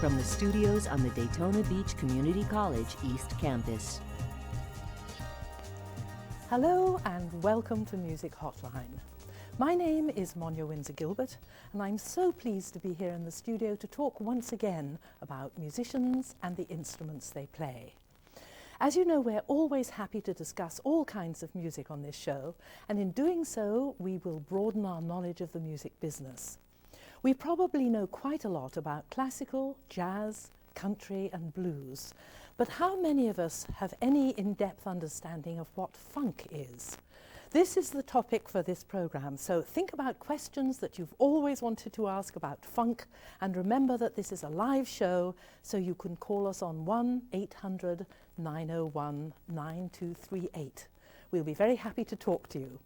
from the studios on the Daytona Beach Community College East Campus. Hello and welcome to Music Hotline. My name is Monya Windsor-Gilbert and I'm so pleased to be here in the studio to talk once again about musicians and the instruments they play. As you know, we're always happy to discuss all kinds of music on this show, and in doing so we will broaden our knowledge of the music business. We probably know quite a lot about classical, jazz, country and blues, but how many of us have any in-depth understanding of what funk is? This is the topic for this program, so think about questions that you've always wanted to ask about funk, and remember that this is a live show, so you can call us on 1-800-901-9238. We'll be very happy to talk to you.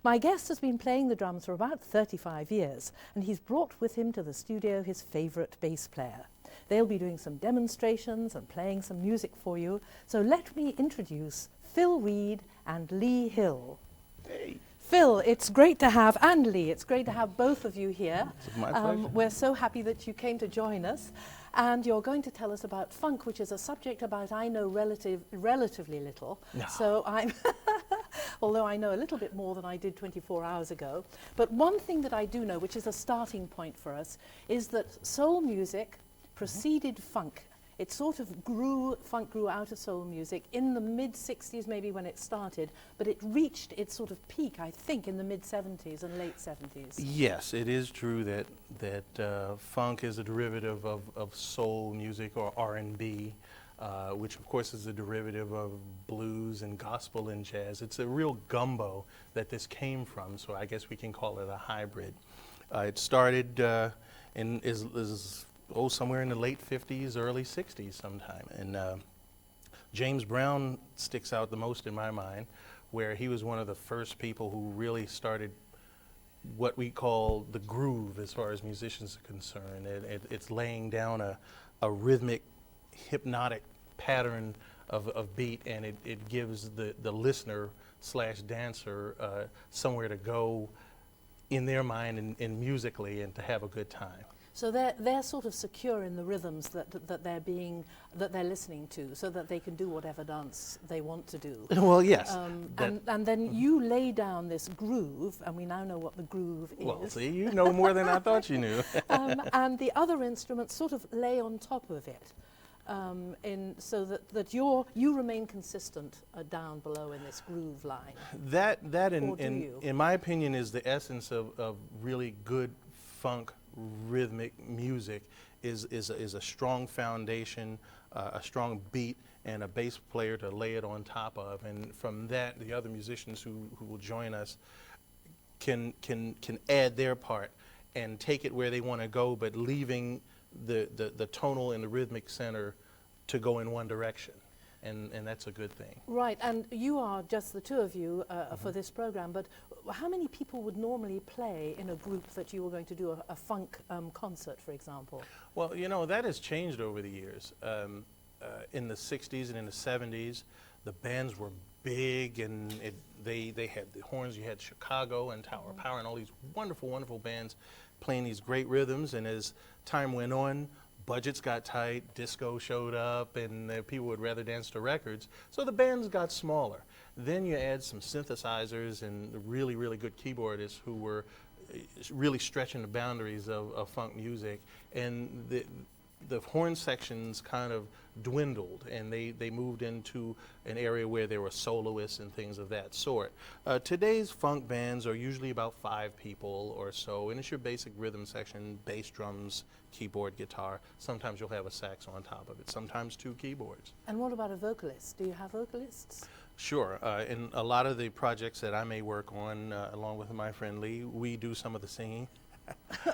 My guest has been playing the drums for about 35 years, and he's brought with him to the studio his favourite bass player. They'll be doing some demonstrations and playing some music for you, so let me introduce Phil Reed and Lee Hill. Hey. Phil, it's great to have, and Lee, it's great to have both of you here. It's my pleasure. We're so happy that you came to join us, and you're going to tell us about funk, which is a subject about I know relatively little. No. So I'm, although I know a little bit more than I did 24 hours ago. But one thing that I do know, which is a starting point for us, is that soul music preceded funk. It sort of funk grew out of soul music in the mid-60s maybe when it started, but it reached its sort of peak, I think, in the mid-70s and late 70s. Yes, it is true that funk is a derivative of soul music or R&B, which of course is a derivative of blues and gospel and jazz. It's a real gumbo that this came from, so I guess we can call it a hybrid. It started somewhere in the late 50s, early 60s sometime. And James Brown sticks out the most in my mind, where he was one of the first people who really started what we call the groove as far as musicians are concerned. It's laying down a rhythmic, hypnotic pattern of beat, and it gives the listener slash dancer somewhere to go in their mind and musically and to have a good time. So they're sort of secure in the rhythms that they're listening to, so that they can do whatever dance they want to do. Well, yes. And then you lay down this groove, and we now know what the groove is. Well, see, you know more than I thought you knew. And the other instruments sort of lay on top of it, so that you remain consistent down below in this groove line. That in my opinion is the essence of really good funk rhythmic music is a strong foundation, a strong beat, and a bass player to lay it on top of. And from that, the other musicians who will join us can add their part and take it where they want to go, but leaving the tonal and the rhythmic center to go in one direction. And that's a good thing. Right, and you are just the two of you for this program, but how many people would normally play in a group that you were going to do a funk concert, for example? Well, you know, that has changed over the years. In the 60s and in the 70s, the bands were big, and they had the horns. You had Chicago and Tower of Power and all these wonderful, wonderful bands playing these great rhythms, and as time went on, budgets got tight, disco showed up, and people would rather dance to records, so the bands got smaller. Then you add some synthesizers and really, really good keyboardists who were really stretching the boundaries of funk music, and the horn sections kind of dwindled, and they moved into an area where there were soloists and things of that sort. Today's funk bands are usually about 5 people or so, and it's your basic rhythm section, bass, drums, keyboard, guitar. Sometimes you'll have a sax on top of it, sometimes 2 keyboards. And what about a vocalist? Do you have vocalists? Sure. In a lot of the projects that I may work on, along with my friend Lee, we do some of the singing.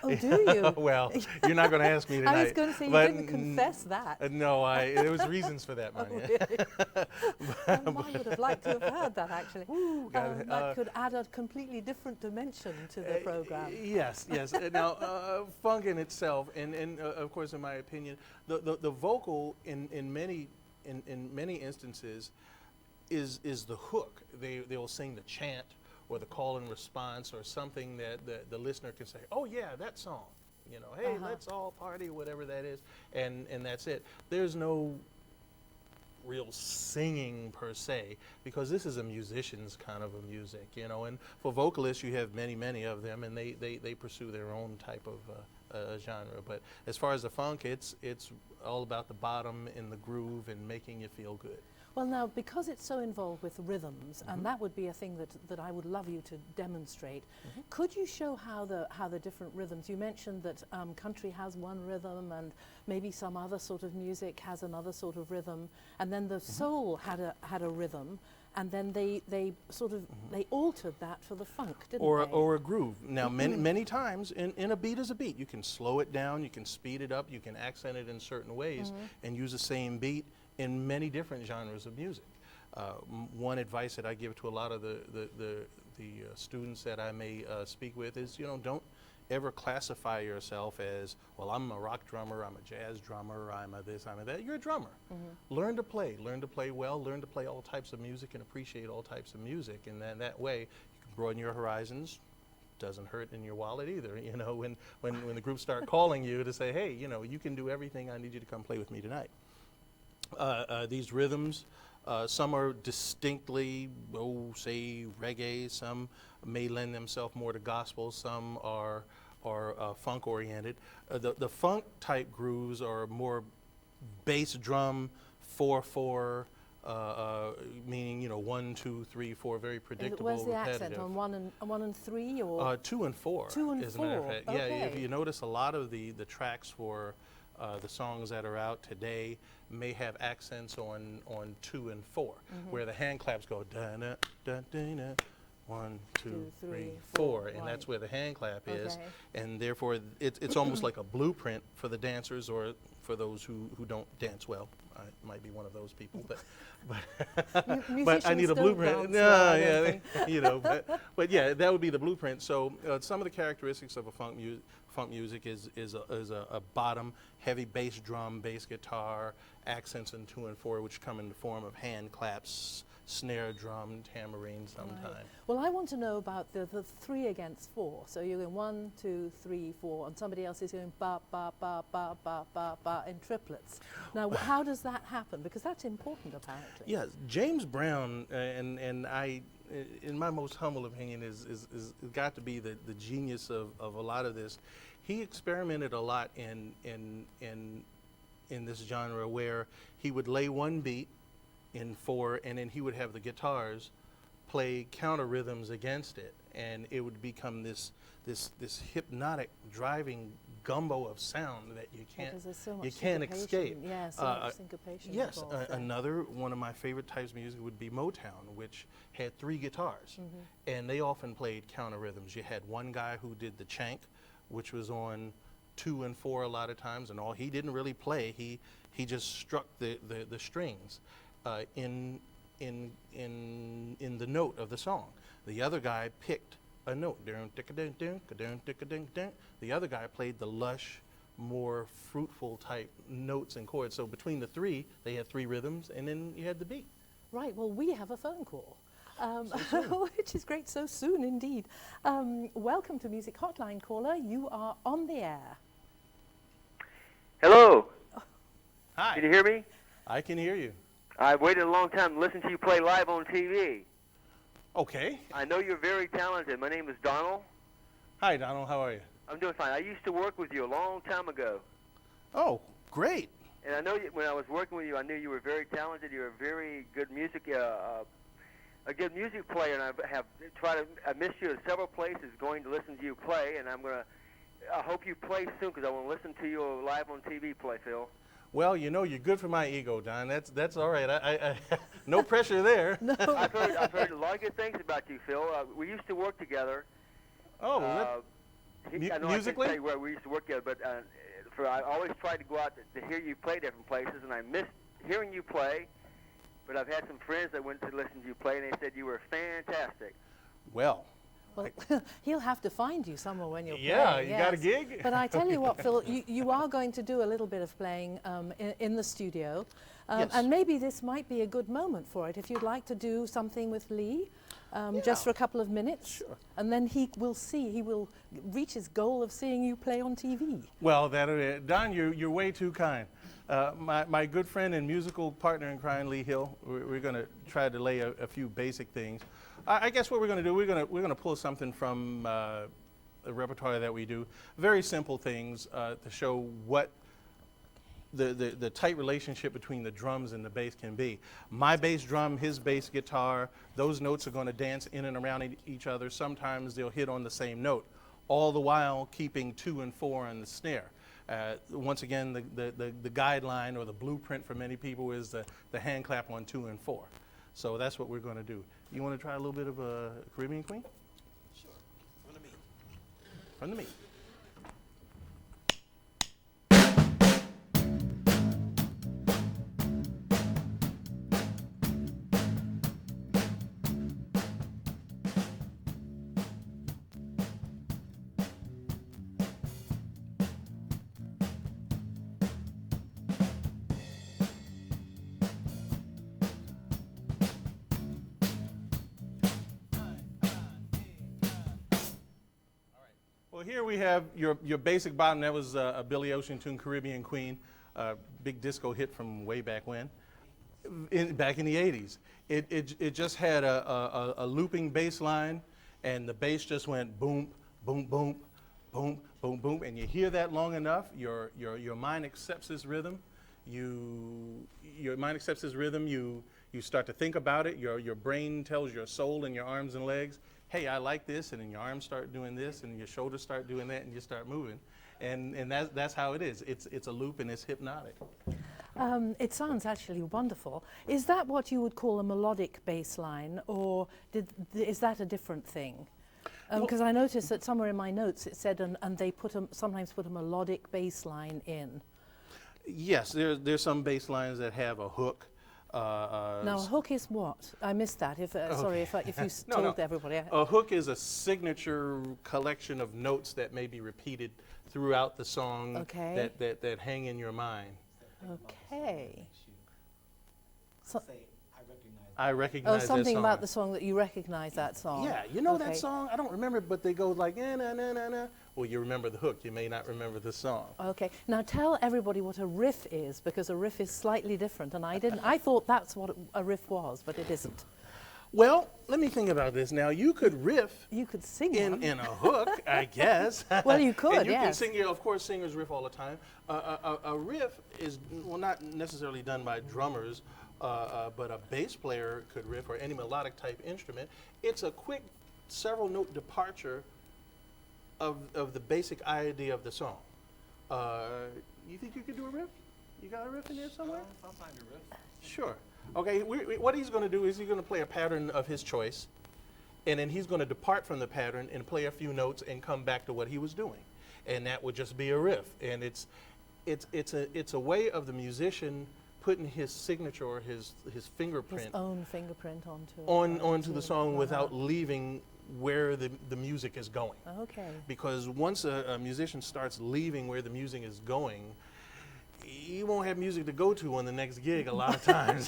Oh, do you? Well, you're not going to ask me tonight. I was going to say you didn't confess that. No, there was reasons for that, Monya. Oh, really? I would have liked to have heard that, actually. Ooh, that could add a completely different dimension to the program. Yes. Now, funk in itself, and of course, in my opinion, the vocal in many instances is the hook. They'll sing the chant or the call and response or something that the listener can say, oh yeah, that song. You know, hey, let's all party, whatever that is, and that's it. There's no real singing per se, because this is a musician's kind of a music, you know. And for vocalists, you have many of them, and they pursue their own type of genre. But as far as the funk, it's all about the bottom and the groove and making you feel good. Well, now, because it's so involved with rhythms, and that would be a thing that I would love you to demonstrate, could you show how the different rhythms, you mentioned that country has one rhythm and maybe some other sort of music has another sort of rhythm, and then the soul had a rhythm, and then they sort of, they altered that for the funk, didn't they? Or a groove. Now, many times, in a beat is a beat. You can slow it down, you can speed it up, you can accent it in certain ways, and use the same beat in many different genres of music. One advice that I give to a lot of the students that I may speak with is, you know, don't ever classify yourself as, well, I'm a rock drummer, I'm a jazz drummer, I'm a this, I'm a that. You're a drummer. Learn to play well, learn to play all types of music and appreciate all types of music, and then that way you can broaden your horizons. Doesn't hurt in your wallet either, you know, when the groups start calling you to say, hey, you know, you can do everything, I need you to come play with me tonight. These rhythms, some are distinctly, say reggae, some may lend themselves more to gospel, some are funk oriented. The funk type grooves are more bass drum, 4/4, meaning, you know, 1, 2, 3, 4, very predictable. Where's the repetitive. accent on 1 and 3 or 2 and 4? 2 and as 4. A matter of fact. Okay. Yeah, if you notice, a lot of the tracks for the songs that are out today may have accents on 2 and 4, where the hand claps go da na da da na, 1, 2, 3, 4, and that's where the hand clap is, and therefore it's almost like a blueprint for the dancers, or for those who don't dance well. I might be one of those people, but but I need a blueprint. No, yeah, you know, but yeah, that would be the blueprint. So some of the characteristics of a funk music is a bottom, heavy bass drum, bass guitar, accents in 2 and 4, which come in the form of hand claps, snare drum, tambourine sometimes. Right. Well, I want to know about the 3 against 4. So you're going 1, 2, 3, 4, and somebody else is going ba ba ba ba ba ba ba in triplets. Now, how does that happen? Because that's important, apparently. Yes, James Brown and I, in my most humble opinion, is got to be the genius of a lot of this. He experimented a lot in this genre, where he would lay one beat in 4, and then he would have the guitars play counter rhythms against it, and it would become this hypnotic driving gumbo of sound that you can't escape. Yeah, so much syncopation. Yes, another one of my favorite types of music would be Motown, which had 3 guitars, and they often played counter rhythms. You had one guy who did the chank, which was on 2 and 4 a lot of times, and all he didn't really play. He just struck the strings in the note of the song. The other guy picked a note. The other guy played the lush, more fruitful type notes and chords. So between the 3, they had 3 rhythms, and then you had the beat. Right. Well, we have a phone call. Which is great, so soon indeed. Welcome to Music Hotline, caller. You are on the air. Hello. Hi. Can you hear me? I can hear you. I've waited a long time to listen to you play live on TV. Okay. I know you're very talented. My name is Donald. Hi, Donald. How are you? I'm doing fine. I used to work with you a long time ago. Oh, great. And I know when I was working with you, I knew you were very talented. You're a very good music a good music player, and I missed you at several places going to listen to you play, and I hope you play soon, because I want to listen to you live on TV play, Phil. Well, you know, you're good for my ego, Don. That's all right. I no pressure there. No. I've heard a lot of good things about you, Phil. We used to work together. Oh, I know musically? I can't say where we used to work together, but I always tried to go out to hear you play different places, and I missed hearing you play. But I've had some friends that went to listen to you play, and they said you were fantastic. Well, he'll have to find you somewhere when you're yeah, playing. you got a gig? But I tell you what, Phil, you are going to do a little bit of playing in the studio. Yes. And maybe this might be a good moment for it. If you'd like to do something with Lee. just for a couple of minutes? Sure. And then he will reach his goal of seeing you play on TV. Well, Don, you're way too kind. My good friend and musical partner in crime, Lee Hill, we're going to try to lay a few basic things. I guess what we're going to do, we're going to pull something from the repertoire that we do. Very simple things to show what the tight relationship between the drums and the bass can be. My bass drum, his bass guitar, those notes are going to dance in and around each other. Sometimes they'll hit on the same note, all the while keeping 2 and 4 on the snare. Once again, the guideline or the blueprint for many people is the hand clap on 2 and 4. So that's what we're going to do. You want to try a little bit of a Caribbean Queen? Sure. From the me. From the me. Well, here we have your basic bottom. That was a Billy Ocean tune, Caribbean Queen, big disco hit from way back when, back in the 80s. It just had a looping bass line, and the bass just went boom, boom, boom, boom, boom, boom, and you hear that long enough, your mind accepts this rhythm. Your mind accepts this rhythm. You start to think about it. Your brain tells your soul and your arms and legs, hey, I like this, and then your arms start doing this, and your shoulders start doing that, and you start moving. And that's how it is. It's a loop, and it's hypnotic. It sounds actually wonderful. Is that what you would call a melodic bass line, or is that a different thing? Because I noticed that somewhere in my notes it said, and they sometimes put a melodic bass line in. Yes, there's some bass lines that have a hook. Now, a hook is what? I missed that. Sorry, if you told everybody. A hook is a signature collection of notes that may be repeated throughout the song, okay, that hang in your mind. Okay. So, I recognize something that song. about the song that you recognize that song. Yeah, you know that song? I don't remember it, but they go like, na na na na. Well, you remember the hook. You may not remember the song. Okay. Now tell everybody what a riff is, because a riff is slightly different, and I thought that's what a riff was, but it isn't. Well, let me think about this. Now, you could riff. You could sing in a hook, I guess. Well, you could, and you yes. can sing, of course, singers riff all the time. A riff is, well, not necessarily done by drummers, but a bass player could riff, or any melodic type instrument. It's a quick several note departure of the basic idea of the song. You think you could do a riff? You got a riff in there somewhere? I'll find a riff. Sure. Okay, what he's going to do is he's going to play a pattern of his choice, and then he's going to depart from the pattern and play a few notes and come back to what he was doing. And that would just be a riff. And it's a way of the musician putting his signature or his fingerprint, his own fingerprint onto the song without leaving where the music is going. Okay. Because once a musician starts leaving where the music is going, you won't have music to go to on the next gig a lot of times.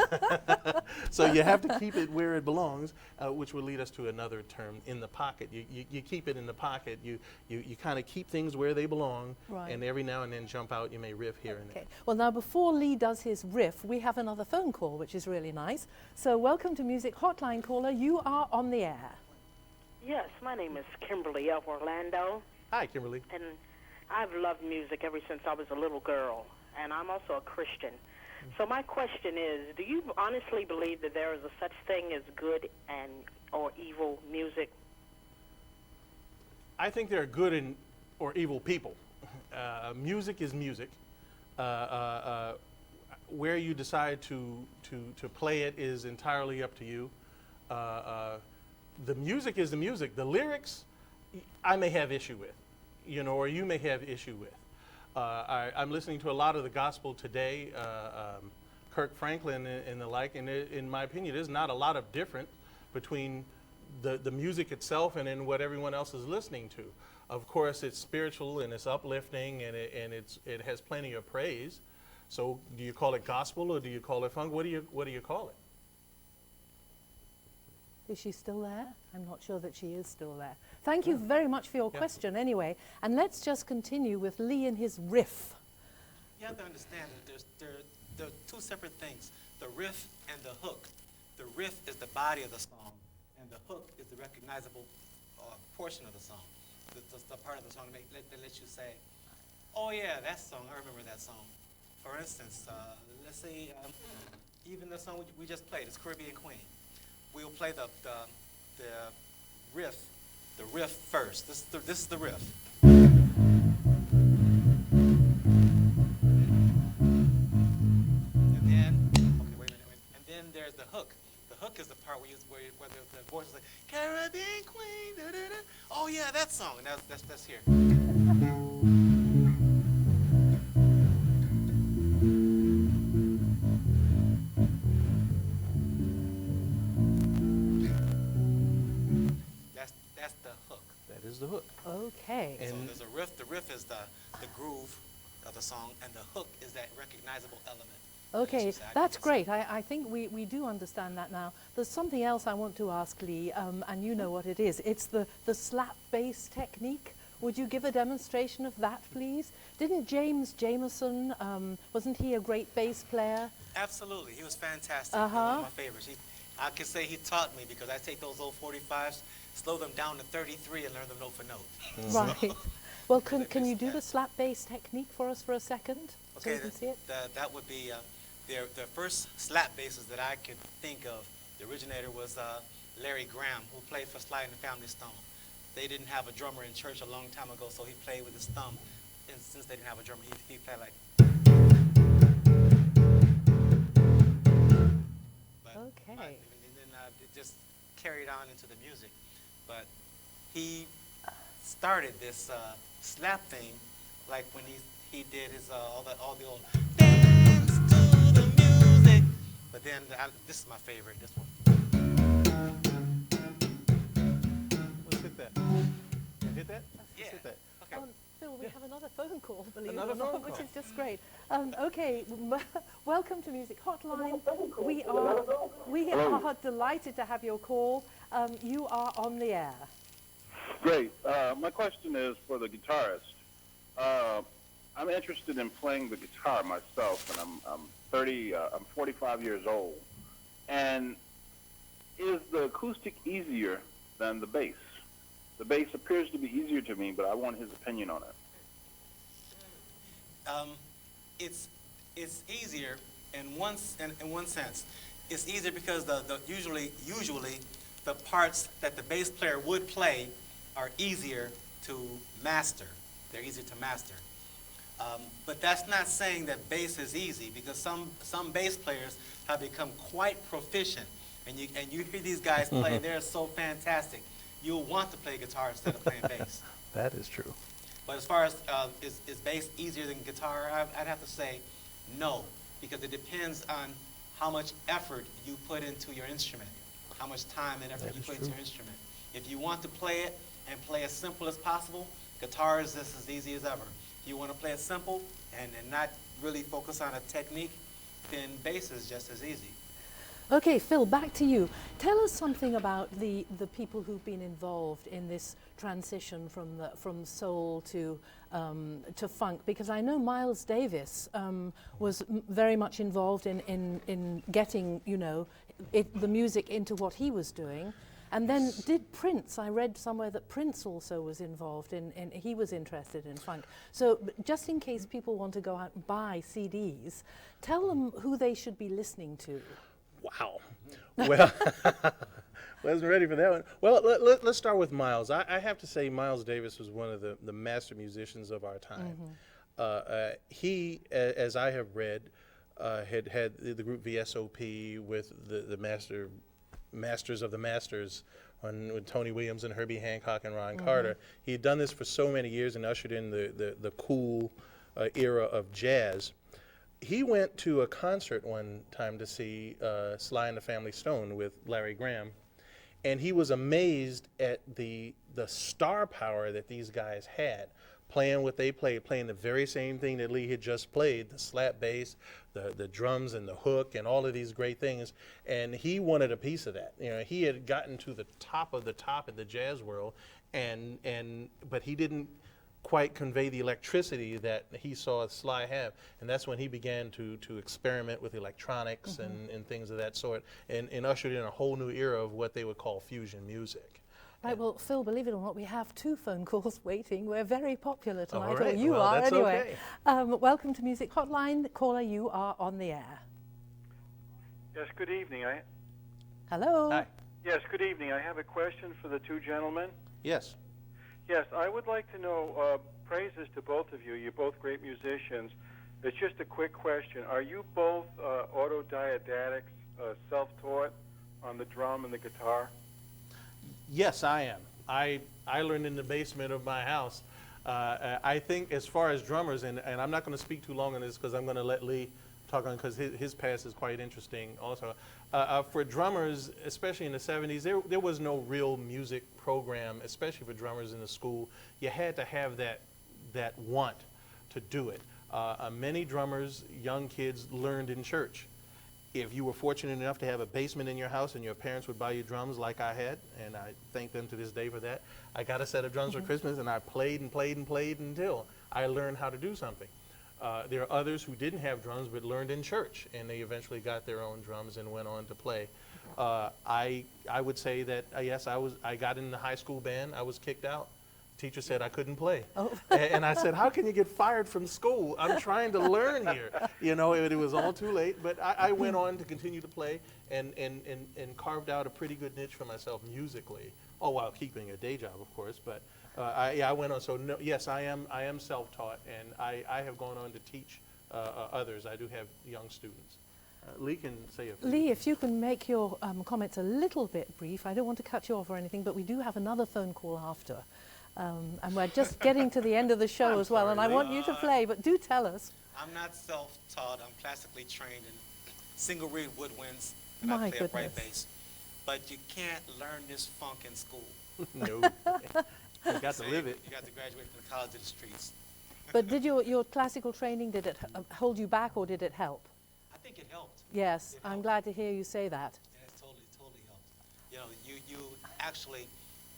So you have to keep it where it belongs, which will lead us to another term, in the pocket. You keep it in the pocket. You kind of keep things where they belong, right, and every now and then jump out. You may riff here and there. Well, now before Lee does his riff, we have another phone call, which is really nice. So welcome to Music Hotline Caller. You are on the air. Yes, my name is Kimberly of Orlando. Hi, Kimberly. And I've loved music ever since I was a little girl. And I'm also a Christian. So my question is, do you honestly believe that there is a such thing as good or evil music? I think there are good or evil people. Music is music. Where you decide to play it is entirely up to you. The music is the music. The lyrics, I may have issue with, or you may have issue with. I'm listening to a lot of the gospel today, Kirk Franklin and the like, and in my opinion, there's not a lot of difference between the music itself and then what everyone else is listening to. Of course, it's spiritual and it's uplifting and it has plenty of praise. So, do you call it gospel or do you call it funk? What do you call it? Is she still there? I'm not sure that she is still there. Thank you very much for your question anyway. And let's just continue with Lee and his riff. You have to understand that there are two separate things, the riff and the hook. The riff is the body of the song, and the hook is the recognizable portion of the song. The part of the song that lets you say, oh yeah, that song, I remember that song. For instance, let's say even the song we just played, it's Caribbean Queen. We'll play the riff first. This is the riff. And then, okay, wait a minute. And then there's the hook. The hook is the part where the voice is like, Caribbean Queen, da, da, da. Oh yeah, that song. And that's here. That's the hook. That is the hook. Okay. So there's a riff. The riff is the groove of the song, and the hook is that recognizable element. Okay, Exactly that's the great. I think we do understand that now. There's something else I want to ask Lee, and you know what it is. It's the slap bass technique. Would you give a demonstration of that, please? Didn't James Jamerson, wasn't he a great bass player? Absolutely, he was fantastic. He was one of my favorites. I could say he taught me because I take those old 45s, slow them down to 33, and learn them note for note. Right. Well, can you do the slap bass technique for us for a second? So Okay, we can see it? that would be the first slap basses that I could think of. The originator was Larry Graham, who played for Sly and the Family Stone. They didn't have a drummer in church a long time ago, so he played with his thumb. And since they didn't have a drummer, he played like. Okay. And then it just carried on into the music. But he started this slap thing, like when he did his all the old dance to the music. But then this is my favorite. This one. Let's hit that. Hit that? Yeah. Let's hit that. Okay. Phil, we have another phone call, believe Another it or not, phone which call. is just great. Okay, welcome to Music Hotline. We are delighted to have your call. You are on the air. Great. My question is for the guitarist. I'm interested in playing the guitar myself, and I'm 45 years old. And is the acoustic easier than the bass? The bass appears to be easier to me, but I want his opinion on it. It's easier in one sense. It's easier because usually the parts that the bass player would play are easier to master. They're easier to master. But that's not saying that bass is easy, because some bass players have become quite proficient, and you hear these guys play. They're so fantastic. You'll want to play guitar instead of playing bass. That is true. But as far as is bass easier than guitar, I'd have to say no, because it depends on how much effort you put into your instrument, how much time and effort you put into your instrument. If you want to play it and play as simple as possible, guitar is just as easy as ever. If you want to play it simple and not really focus on a technique, then bass is just as easy. Okay, Phil, back to you. Tell us something about the people who've been involved in this transition from soul to funk, because I know Miles Davis was very much involved in getting, you know, the music into what he was doing. And then did Prince, I read somewhere that Prince also was involved he was interested in funk. So just in case people want to go out and buy CDs, tell them who they should be listening to. Wow. Well, wasn't ready for that one. Well, let's start with Miles. I have to say Miles Davis was one of the master musicians of our time. He, as I have read, had the group VSOP with the Masters of the Masters with Tony Williams and Herbie Hancock and Ron Carter. He had done this for so many years and ushered in the cool era of jazz. He went to a concert one time to see Sly and the Family Stone with Larry Graham, and he was amazed at the star power that these guys had, playing what they played, playing the very same thing that Lee had just played, the slap bass, the drums and the hook and all of these great things. And he wanted a piece of that. You know, he had gotten to the top of the top in the jazz world, but he didn't quite convey the electricity that he saw Sly have. And that's when he began to experiment with electronics and things of that sort, and ushered in a whole new era of what they would call fusion music. Right, well, Phil, believe it or not, we have 2 phone calls waiting. We're very popular tonight, All right, or you well, are that's anyway. okay. Welcome to Music Hotline. Caller, you are on the air. Yes, good evening. Hello. Hi. Yes, good evening. I have a question for the 2 gentlemen. Yes. Yes, I would like to know, praises to both of you. You're both great musicians. It's just a quick question. Are you both autodidacts, self-taught on the drum and the guitar? Yes, I am. I learned in the basement of my house. I think as far as drummers, and I'm not going to speak too long on this because I'm going to let Lee talk on, because his past is quite interesting also. For drummers, especially in the 70s, there was no real music program, especially for drummers in the school. You had to have that want to do it. Many drummers, young kids, learned in church. If you were fortunate enough to have a basement in your house and your parents would buy you drums like I had, and I thank them to this day for that, I got a set of drums for Christmas, and I played and played and played until I learned how to do something. There are others who didn't have drums but learned in church, and they eventually got their own drums and went on to play. I would say that, yes, I got in the high school band. I was kicked out. Teacher said I couldn't play. Oh. And I said, how can you get fired from school? I'm trying to learn here. You know, it was all too late. But I went on to continue to play and carved out a pretty good niche for myself musically, all while keeping a day job, of course. But I went on. So, no, yes, I am self-taught, and I have gone on to teach others. I do have young students. Lee can say a few. Lee, if you can make your comments a little bit brief. I don't want to cut you off or anything, but we do have another phone call after. And we're just getting to the end of the show as well, and I want you to play, but do tell us. I'm not self-taught. I'm classically trained in single reed woodwinds, and My I play goodness. upright bass. But you can't learn this funk in school. No. You got to live it. You got to graduate from the college of the streets. But did your classical training, did it hold you back or did it help? I think it helped. Yes, It I'm helped. glad to hear you say that. Yeah, it totally helped. You know, you actually,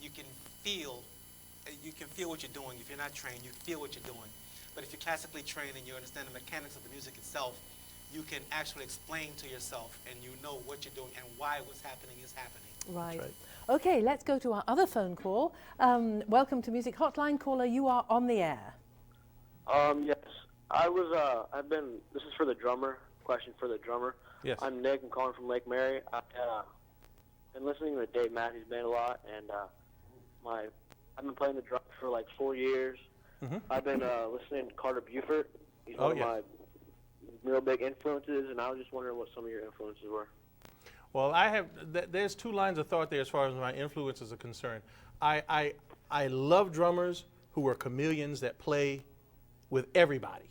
you can feel what you're doing. If you're not trained, you feel what you're doing. But if you're classically trained and you understand the mechanics of the music itself, you can actually explain to yourself and you know what you're doing and why what's happening is happening. Right. Right. Okay, let's go to our other phone call. Welcome to Music Hotline. Caller, you are on the air. Yes. This is for the drummer, question for the drummer. Yes. I'm Nick. I'm calling from Lake Mary. I've been listening to Dave Matthews Band a lot, and I've been playing the drums for like 4 years. Mm-hmm. I've been listening to Carter Buford. He's one of my real big influences, and I was just wondering what some of your influences were. Well, there's 2 lines of thought there as far as my influences are concerned. I love drummers who are chameleons that play with everybody.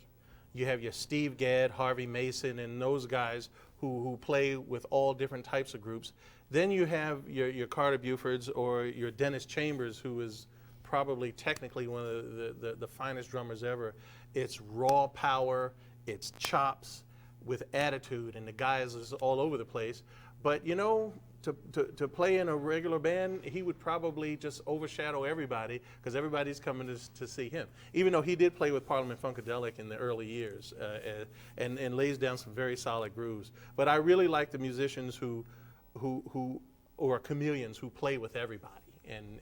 You have your Steve Gadd, Harvey Mason, and those guys who play with all different types of groups. Then you have your Carter Bufords or your Dennis Chambers, who is probably technically one of the finest drummers ever. It's raw power, it's chops with attitude, and the guy is all over the place. But you know, to play in a regular band, he would probably just overshadow everybody because everybody's coming to see him. Even though he did play with Parliament Funkadelic in the early years and lays down some very solid grooves. But I really like the musicians who are chameleons who play with everybody and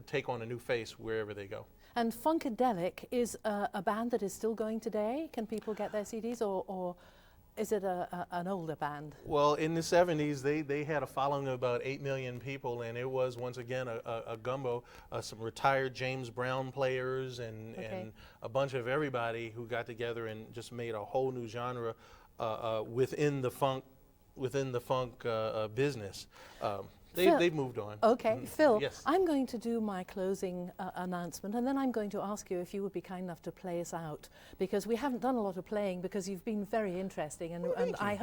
take on a new face wherever they go. And Funkadelic is a band that is still going today. Can people get their CDs, or is it an older band? Well, in the 70s, they had a following of about 8 million people, and it was, once again, a gumbo, some retired James Brown players and a bunch of everybody who got together and just made a whole new genre within the funk business. They've moved on. Okay, Phil, Yes. I'm going to do my closing announcement, and then I'm going to ask you if you would be kind enough to play us out, because we haven't done a lot of playing because you've been very interesting, and I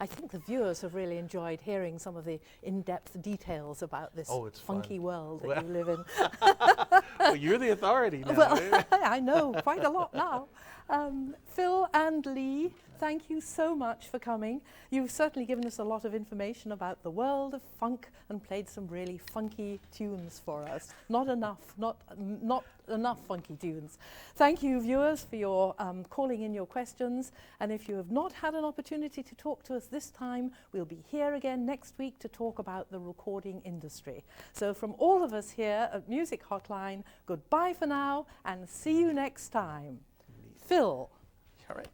think the viewers have really enjoyed hearing some of the in-depth details about this funky world that you live in. Well, you're the authority now. Well, I know quite a lot now. Phil and Lee, thank you so much for coming. You've certainly given us a lot of information about the world of funk and played some really funky tunes for us. Not enough funky tunes. Thank you, viewers, for your calling in your questions. And if you have not had an opportunity to talk to us this time, we'll be here again next week to talk about the recording industry. So from all of us here at Music Hotline, goodbye for now and see you next time. Phil. All right.